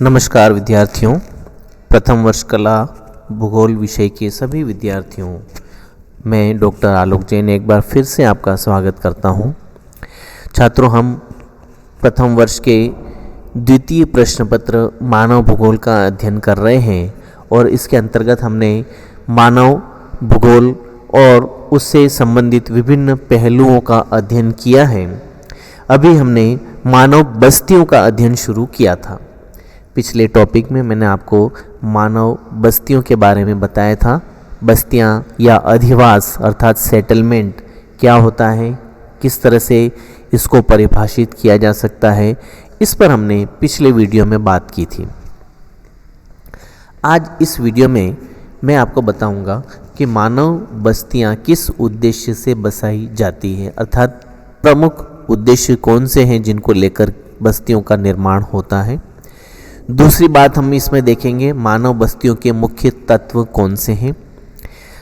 नमस्कार विद्यार्थियों, प्रथम वर्ष कला भूगोल विषय के सभी विद्यार्थियों, मैं डॉक्टर आलोक जैन एक बार फिर से आपका स्वागत करता हूं। छात्रों, हम प्रथम वर्ष के द्वितीय प्रश्न पत्र मानव भूगोल का अध्ययन कर रहे हैं और इसके अंतर्गत हमने मानव भूगोल और उससे संबंधित विभिन्न पहलुओं का अध्ययन किया है। अभी हमने मानव बस्तियों का अध्ययन शुरू किया था। पिछले टॉपिक में मैंने आपको मानव बस्तियों के बारे में बताया था। बस्तियां या अधिवास अर्थात सेटलमेंट क्या होता है, किस तरह से इसको परिभाषित किया जा सकता है, इस पर हमने पिछले वीडियो में बात की थी। आज इस वीडियो में मैं आपको बताऊंगा कि मानव बस्तियां किस उद्देश्य से बसाई जाती है, अर्थात प्रमुख उद्देश्य कौन से हैं जिनको लेकर बस्तियों का निर्माण होता है। दूसरी बात हम इसमें देखेंगे, मानव बस्तियों के मुख्य तत्व कौन से हैं।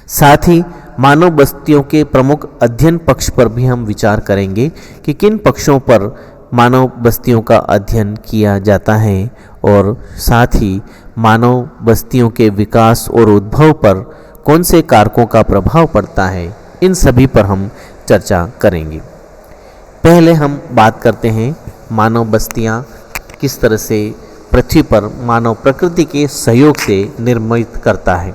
साथ ही मानव बस्तियों के प्रमुख अध्ययन पक्ष पर भी हम विचार करेंगे कि किन पक्षों पर मानव बस्तियों का अध्ययन किया जाता है और साथ ही मानव बस्तियों के विकास और उद्भव पर कौन से कारकों का प्रभाव पड़ता है, इन सभी पर हम चर्चा करेंगे। पहले हम बात करते हैं मानव बस्तियां किस तरह से पृथ्वी पर मानव प्रकृति के सहयोग से निर्मित करता है।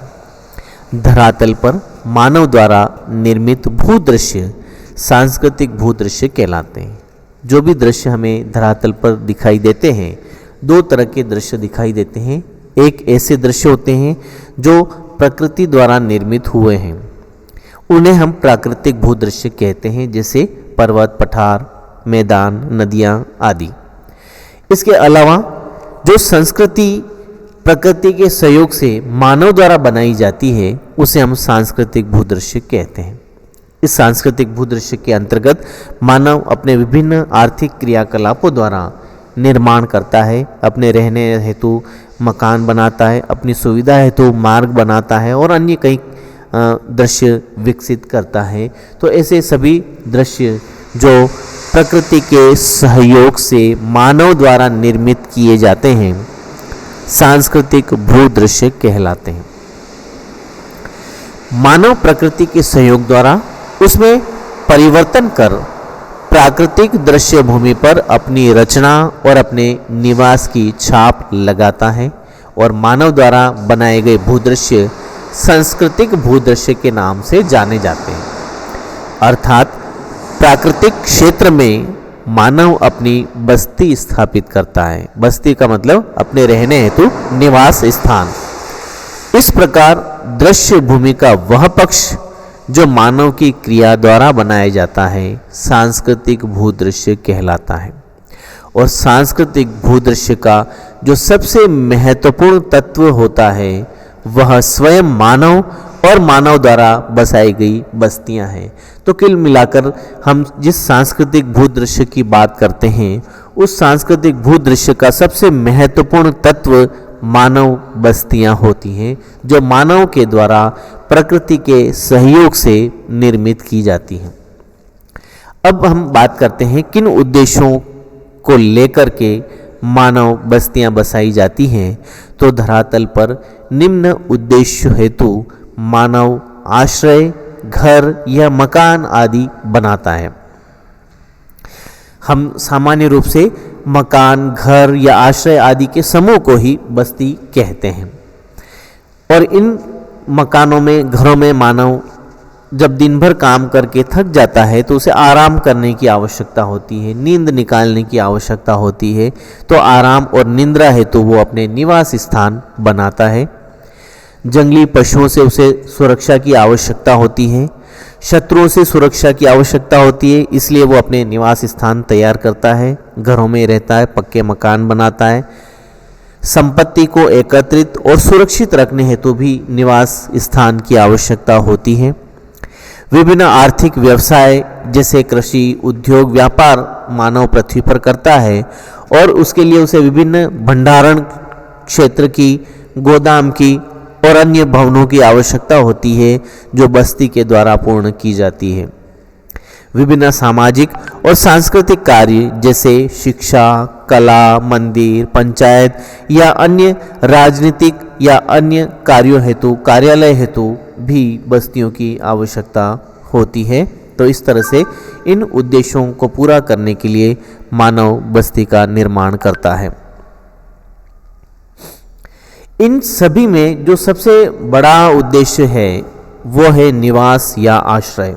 धरातल पर मानव द्वारा निर्मित भूदृश्य सांस्कृतिक भूदृश्य कहलाते हैं। जो भी दृश्य हमें धरातल पर दिखाई देते हैं, दो तरह के दृश्य दिखाई देते हैं। एक ऐसे दृश्य होते हैं जो प्रकृति द्वारा निर्मित हुए हैं, उन्हें हम प्राकृतिक भूदृश्य कहते हैं, जैसे पर्वत, पठार, मैदान, नदियाँ आदि। इसके अलावा जो संस्कृति प्रकृति के सहयोग से मानव द्वारा बनाई जाती है, उसे हम सांस्कृतिक भूदृश्य कहते हैं। इस सांस्कृतिक भूदृश्य के अंतर्गत मानव अपने विभिन्न आर्थिक क्रियाकलापों द्वारा निर्माण करता है, अपने रहने हेतु मकान बनाता है, अपनी सुविधा हेतु मार्ग बनाता है और अन्य कई दृश्य विकसित करता है। तो ऐसे सभी दृश्य जो प्रकृति के सहयोग से मानव द्वारा निर्मित किए जाते हैं, सांस्कृतिक भूदृश्य कहलाते हैं। मानव प्रकृति के सहयोग द्वारा उसमें परिवर्तन कर प्राकृतिक दृश्य भूमि पर अपनी रचना और अपने निवास की छाप लगाता है और मानव द्वारा बनाए गए भूदृश्य सांस्कृतिक भूदृश्य के नाम से जाने जाते हैं। अर्थात प्राकृतिक क्षेत्र में मानव अपनी बस्ती स्थापित करता है। बस्ती का मतलब अपने रहने हेतु निवास स्थान। इस प्रकार दृश्य भूमि का वह पक्ष जो मानव की क्रिया द्वारा बनाया जाता है, सांस्कृतिक भूदृश्य कहलाता है। और सांस्कृतिक भूदृश्य का जो सबसे महत्वपूर्ण तत्व होता है, वह स्वयं मानव और मानव द्वारा बसाई गई बस्तियां हैं। तो कुल मिलाकर हम जिस सांस्कृतिक भूदृश्य की बात करते हैं, उस सांस्कृतिक भूदृश्य का सबसे महत्वपूर्ण तत्व मानव बस्तियां होती हैं, जो मानव के द्वारा प्रकृति के सहयोग से निर्मित की जाती हैं। अब हम बात करते हैं किन उद्देश्यों को लेकर के मानव बस्तियां बसाई जाती हैं। तो धरातल पर निम्न उद्देश्य हेतु मानव आश्रय, घर या मकान आदि बनाता है। हम सामान्य रूप से मकान, घर या आश्रय आदि के समूह को ही बस्ती कहते हैं। और इन मकानों में, घरों में मानव जब दिन भर काम करके थक जाता है तो उसे आराम करने की आवश्यकता होती है, नींद निकालने की आवश्यकता होती है। तो आराम और निद्रा हेतु वो अपने निवास स्थान बनाता है। जंगली पशुओं से उसे सुरक्षा की आवश्यकता होती है, शत्रुओं से सुरक्षा की आवश्यकता होती है, इसलिए वो अपने निवास स्थान तैयार करता है, घरों में रहता है, पक्के मकान बनाता है। संपत्ति को एकत्रित और सुरक्षित रखने हेतु भी निवास स्थान की आवश्यकता होती है। विभिन्न आर्थिक व्यवसाय जैसे कृषि, उद्योग, व्यापार मानव पृथ्वी पर करता है और उसके लिए उसे विभिन्न भंडारण क्षेत्र की, गोदाम की और अन्य भवनों की आवश्यकता होती है, जो बस्ती के द्वारा पूर्ण की जाती है। विभिन्न सामाजिक और सांस्कृतिक कार्य जैसे शिक्षा, कला, मंदिर, पंचायत या अन्य राजनीतिक या अन्य कार्यों हेतु, कार्यालय हेतु भी बस्तियों की आवश्यकता होती है। तो इस तरह से इन उद्देश्यों को पूरा करने के लिए मानव बस्ती का निर्माण करता है। इन सभी में जो सबसे बड़ा उद्देश्य है वो है निवास या आश्रय।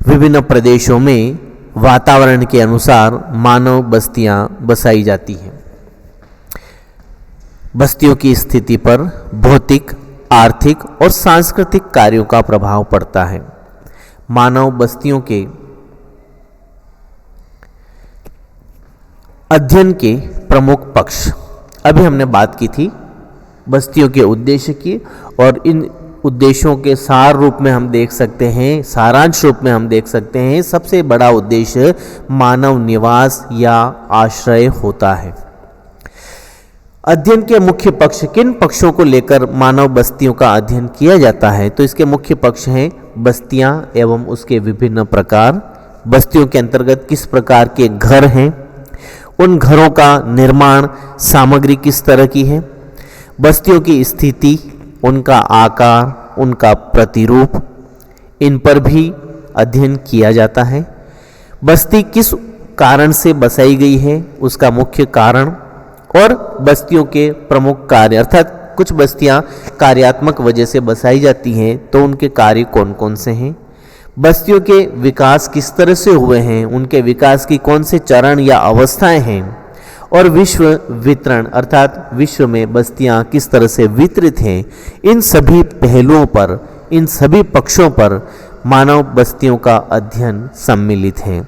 विभिन्न प्रदेशों में वातावरण के अनुसार मानव बस्तियां बसाई जाती हैं। बस्तियों की स्थिति पर भौतिक, आर्थिक और सांस्कृतिक कार्यों का प्रभाव पड़ता है। मानव बस्तियों के अध्ययन के प्रमुख पक्ष, अभी हमने बात की थी बस्तियों के उद्देश्य की, और इन उद्देश्यों के सार रूप में हम देख सकते हैं, सारांश रूप में हम देख सकते हैं, सबसे बड़ा उद्देश्य मानव निवास या आश्रय होता है। अध्ययन के मुख्य पक्ष, किन पक्षों को लेकर मानव बस्तियों का अध्ययन किया जाता है? तो इसके मुख्य पक्ष हैं बस्तियां एवं उसके विभिन्न प्रकार, बस्तियों के अंतर्गत किस प्रकार के घर हैं, उन घरों का निर्माण सामग्री किस तरह की है, बस्तियों की स्थिति, उनका आकार, उनका प्रतिरूप, इन पर भी अध्ययन किया जाता है। बस्ती किस कारण से बसाई गई है, उसका मुख्य कारण, और बस्तियों के प्रमुख कार्य, अर्थात कुछ बस्तियां कार्यात्मक वजह से बसाई जाती हैं तो उनके कार्य कौन कौन से हैं, बस्तियों के विकास किस तरह से हुए हैं, उनके विकास की कौन से चरण या अवस्थाएं हैं, और विश्व वितरण अर्थात विश्व में बस्तियां किस तरह से वितरित हैं। इन सभी पहलुओं पर, इन सभी पक्षों पर मानव बस्तियों का अध्ययन सम्मिलित है।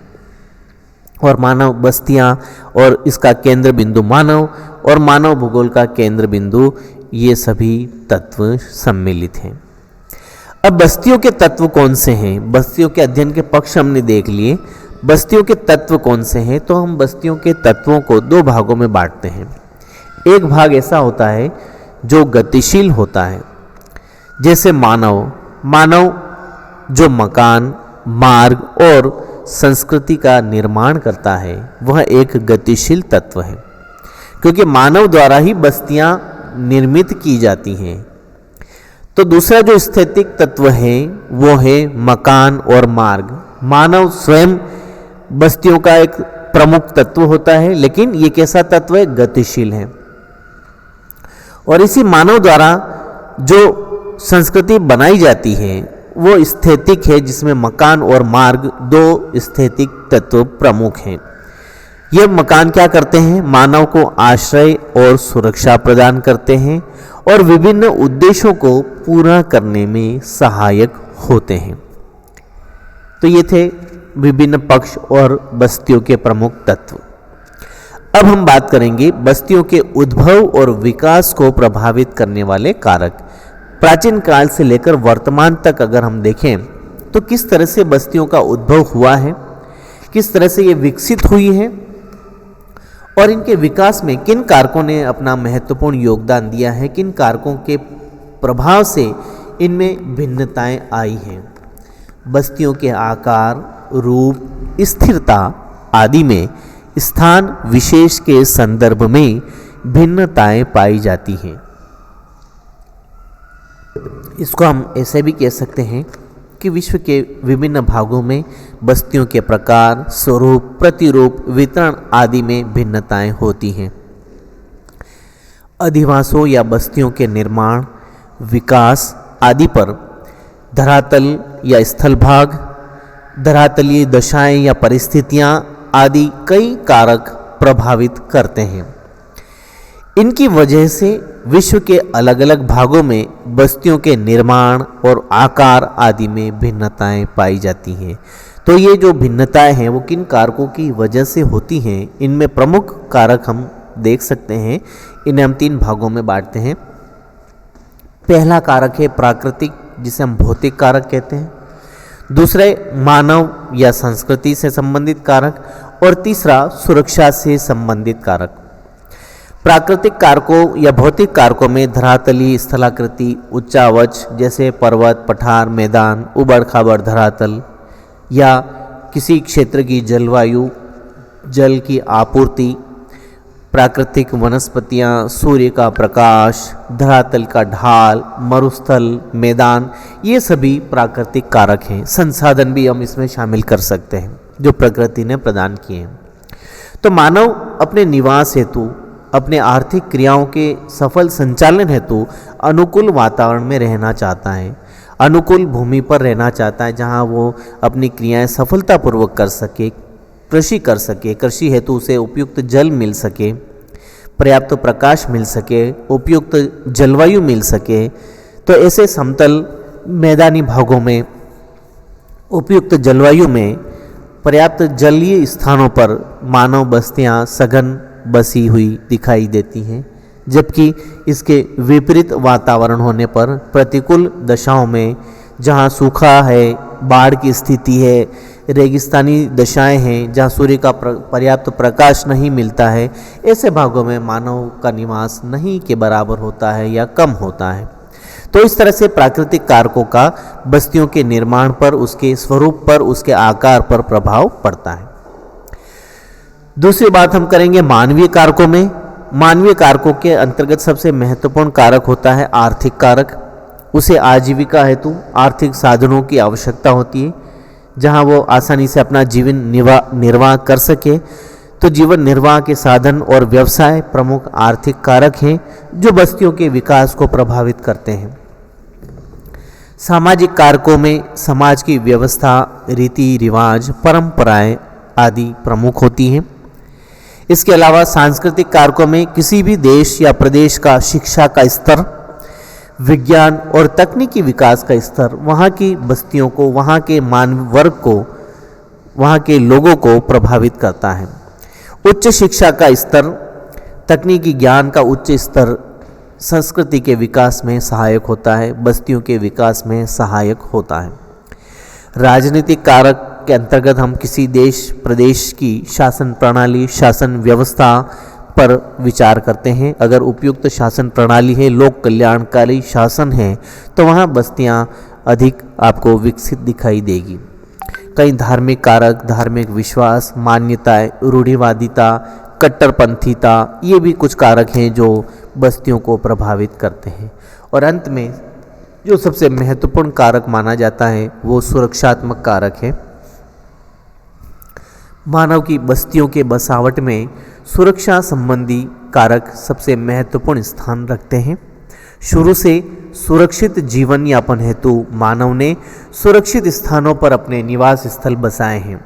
और मानव बस्तियां और इसका केंद्र बिंदु मानव, और मानव भूगोल का केंद्र बिंदु, ये सभी तत्व सम्मिलित हैं। अब बस्तियों के तत्व कौन से हैं? बस्तियों के अध्ययन के पक्ष हमने देख लिए, बस्तियों के तत्व कौन से हैं? तो हम बस्तियों के तत्वों को दो भागों में बांटते हैं। एक भाग ऐसा होता है जो गतिशील होता है, जैसे मानव जो मकान, मार्ग और संस्कृति का निर्माण करता है, वह एक गतिशील तत्व है, क्योंकि मानव द्वारा ही बस्तियां निर्मित की जाती हैं। तो दूसरा जो स्थैतिक तत्व है वो है मकान और मार्ग। मानव स्वयं बस्तियों का एक प्रमुख तत्व होता है, लेकिन ये कैसा तत्व है? गतिशील है। और इसी मानव द्वारा जो संस्कृति बनाई जाती है वो स्थैतिक है, जिसमें मकान और मार्ग दो स्थैतिक तत्व प्रमुख हैं। ये मकान क्या करते हैं? मानव को आश्रय और सुरक्षा प्रदान करते हैं और विभिन्न उद्देश्यों को पूरा करने में सहायक होते हैं। तो ये थे विभिन्न पक्ष और बस्तियों के प्रमुख तत्व। अब हम बात करेंगे बस्तियों के उद्भव और विकास को प्रभावित करने वाले कारक। प्राचीन काल से लेकर वर्तमान तक अगर हम देखें तो किस तरह से बस्तियों का उद्भव हुआ है, किस तरह से ये विकसित हुई है, और इनके विकास में किन कारकों ने अपना महत्वपूर्ण योगदान दिया है, किन कारकों के प्रभाव से इनमें भिन्नताएं आई हैं। बस्तियों के आकार, रूप, स्थिरता आदि में स्थान विशेष के संदर्भ में भिन्नताएं पाई जाती हैं। इसको हम ऐसे भी कह सकते हैं कि विश्व के विभिन्न भागों में बस्तियों के प्रकार, स्वरूप, प्रतिरूप, वितरण आदि में भिन्नताएं होती हैं। अधिवासों या बस्तियों के निर्माण, विकास आदि पर धरातल या स्थल भाग, धरातलीय दशाएं या परिस्थितियां आदि कई कारक प्रभावित करते हैं। इनकी वजह से विश्व के अलग अलग भागों में बस्तियों के निर्माण और आकार आदि में भिन्नताएं पाई जाती हैं। तो ये जो भिन्नताएं हैं वो किन कारकों की वजह से होती हैं, इनमें प्रमुख कारक हम देख सकते हैं। इन्हें हम तीन भागों में बांटते हैं। पहला कारक है प्राकृतिक, जिसे हम भौतिक कारक कहते हैं। दूसरे मानव या संस्कृति से संबंधित कारक, और तीसरा सुरक्षा से संबंधित कारक। प्राकृतिक कारकों या भौतिक कारकों में धरातलीय स्थलाकृति, उच्चावच जैसे पर्वत, पठार, मैदान, उबड़ खाबड़ धरातल, या किसी क्षेत्र की जलवायु, जल की आपूर्ति, प्राकृतिक वनस्पतियाँ, सूर्य का प्रकाश, धरातल का ढाल, मरुस्थल, मैदान, ये सभी प्राकृतिक कारक हैं। संसाधन भी हम इसमें शामिल कर सकते हैं जो प्रकृति ने प्रदान किए हैं। तो मानव अपने निवास हेतु, अपने आर्थिक क्रियाओं के सफल संचालन हेतु अनुकूल वातावरण में रहना चाहता है, अनुकूल भूमि पर रहना चाहता है जहाँ वो अपनी क्रियाएं सफलतापूर्वक कर सके, कृषि कर सके, कृषि हेतु उसे उपयुक्त जल मिल सके, पर्याप्त प्रकाश मिल सके, उपयुक्त जलवायु मिल सके। तो ऐसे समतल मैदानी भागों में, उपयुक्त जलवायु में, पर्याप्त जलीय स्थानों पर मानव बस्तियां सघन बसी हुई दिखाई देती हैं, जबकि इसके विपरीत वातावरण होने पर प्रतिकूल दशाओं में, जहां सूखा है, बाढ़ की स्थिति है, रेगिस्तानी दशाएं हैं, जहां सूर्य का पर्याप्त प्रकाश नहीं मिलता है, ऐसे भागों में मानव का निवास नहीं के बराबर होता है या कम होता है। तो इस तरह से प्राकृतिक कारकों का बस्तियों के निर्माण पर, उसके स्वरूप पर, उसके आकार पर प्रभाव पड़ता है। दूसरी बात हम करेंगे मानवीय कारकों में। मानवीय कारकों के अंतर्गत सबसे महत्वपूर्ण कारक होता है आर्थिक कारक। उसे आजीविका हेतु आर्थिक साधनों की आवश्यकता होती है जहां वो आसानी से अपना जीवन निर्वाह कर सके। तो जीवन निर्वाह के साधन और व्यवसाय प्रमुख आर्थिक कारक हैं जो बस्तियों के विकास को प्रभावित करते हैं। सामाजिक कारकों में समाज की व्यवस्था, रीति रिवाज, परंपराएं आदि प्रमुख होती हैं। इसके अलावा सांस्कृतिक कारकों में किसी भी देश या प्रदेश का शिक्षा का स्तर, विज्ञान और तकनीकी विकास का स्तर वहाँ की बस्तियों को, वहाँ के मानव वर्ग को, वहाँ के लोगों को प्रभावित करता है। उच्च शिक्षा का स्तर, तकनीकी ज्ञान का उच्च स्तर संस्कृति के विकास में सहायक होता है, बस्तियों के विकास में सहायक होता है। राजनीतिक कारक के अंतर्गत हम किसी देश प्रदेश की शासन प्रणाली, शासन व्यवस्था पर विचार करते हैं। अगर उपयुक्त शासन प्रणाली है, लोक कल्याणकारी शासन है, तो वहाँ बस्तियाँ अधिक आपको विकसित दिखाई देगी। कई धार्मिक कारक, धार्मिक विश्वास, मान्यताएं, रूढ़िवादिता, कट्टरपंथीता, ये भी कुछ कारक हैं जो बस्तियों को प्रभावित करते हैं। और अंत में जो सबसे महत्वपूर्ण कारक माना जाता है वो सुरक्षात्मक कारक है। मानव की बस्तियों के बसावट में सुरक्षा संबंधी कारक सबसे महत्वपूर्ण स्थान रखते हैं। शुरू से सुरक्षित जीवन यापन हेतु मानव ने सुरक्षित स्थानों पर अपने निवास स्थल बसाए हैं।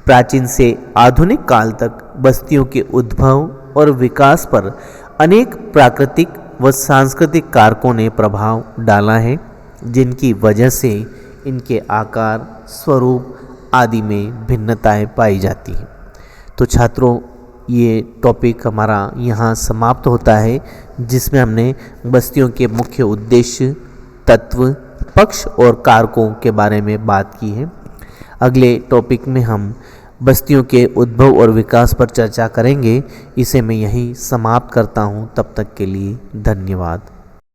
प्राचीन से आधुनिक काल तक बस्तियों के उद्भव और विकास पर अनेक प्राकृतिक व सांस्कृतिक कारकों ने प्रभाव डाला है, जिनकी वजह से इनके आकार, स्वरूप आदि में भिन्नताएं पाई जाती हैं। तो छात्रों, ये टॉपिक हमारा यहाँ समाप्त होता है, जिसमें हमने बस्तियों के मुख्य उद्देश्य, तत्व, पक्ष और कारकों के बारे में बात की है। अगले टॉपिक में हम बस्तियों के उद्भव और विकास पर चर्चा करेंगे। इसे मैं यहीं समाप्त करता हूँ। तब तक के लिए धन्यवाद।